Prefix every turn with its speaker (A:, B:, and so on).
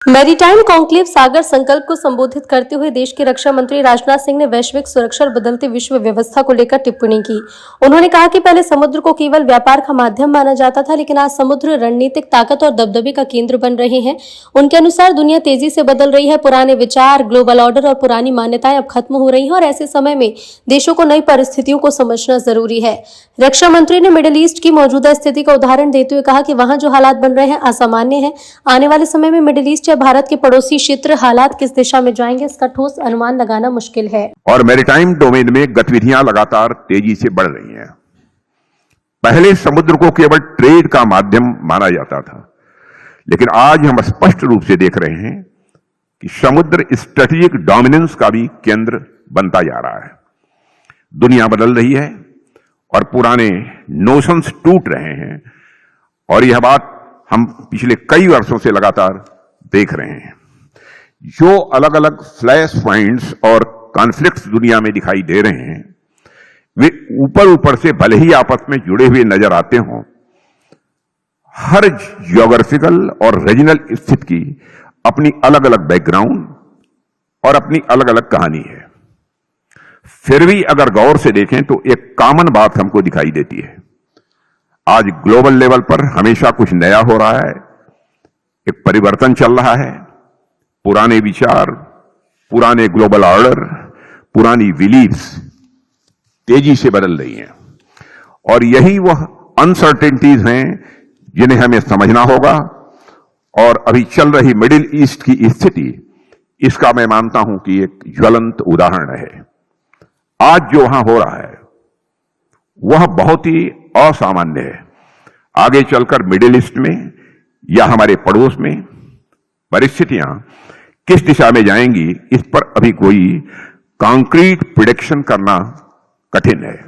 A: Maritime conclave सागर संकल्प को संबोधित करते हुए देश के रक्षा मंत्री राजनाथ सिंह ने वैश्विक सुरक्षा और बदलती विश्व व्यवस्था को लेकर टिप्पणी की। उन्होंने कहा कि पहले समुद्र को केवल व्यापार का माध्यम माना जाता था, लेकिन आज समुद्र रणनीतिक ताकत और दबदबे का केंद्र बन रहे हैं। उनके अनुसार दुनिया तेजी से बदल रही है। पुराने विचार, ग्लोबल ऑर्डर और पुरानी मान्यताएं अब खत्म हो रही हैं और ऐसे समय में देशों को नई परिस्थितियों को समझना जरूरी है। रक्षा मंत्री ने मिडिल ईस्ट की मौजूदा स्थिति का उदाहरण देते हुए कहा कि वहां जो हालात बन रहे हैं असामान्य है। आने वाले समय में मिडिल ईस्ट या भारत के पड़ोसी क्षेत्र हालात किस दिशा में जाएंगे, इसका ठोस अनुमान लगाना मुश्किल है।
B: और मैरीटाइम डोमेन में गतिविधियां लगातार तेजी से बढ़ रही हैं। पहले समुद्र को केवल ट्रेड का माध्यम माना जाता था, लेकिन आज हम स्पष्ट रूप से देख रहे हैं कि समुद्र स्ट्रेटेजिक डोमिनेंस का भी केंद्र बनता जा रहा है। दुनिया बदल रही है और पुराने नोशंस टूट रहे हैं, और यह बात हम पिछले कई वर्षों से लगातार देख रहे हैं। जो अलग अलग फ्लैश पॉइंट्स और कॉन्फ्लिक्ट्स दुनिया में दिखाई दे रहे हैं, वे ऊपर से भले ही आपस में जुड़े हुए नजर आते हों, हर ज्योग्राफिकल और रीजनल स्थिति की अपनी अलग अलग बैकग्राउंड और अपनी अलग अलग कहानी है। फिर भी अगर गौर से देखें तो एक कॉमन बात हमको दिखाई देती है। आज ग्लोबल लेवल पर हमेशा कुछ नया हो रहा है, एक परिवर्तन चल रहा है। पुराने विचार, पुराने ग्लोबल ऑर्डर, पुरानी बिलीफ्स तेजी से बदल रही हैं, और यही वह अनसर्टेनिटीज हैं जिन्हें हमें समझना होगा। और अभी चल रही मिडिल ईस्ट की स्थिति इसका मैं मानता हूं कि एक ज्वलंत उदाहरण है। आज जो वहां हो रहा है वह बहुत ही असामान्य है। आगे चलकर मिडिल ईस्ट में या हमारे पड़ोस में परिस्थितियां किस दिशा में जाएंगी, इस पर अभी कोई कॉन्क्रीट प्रेडिक्शन करना कठिन है।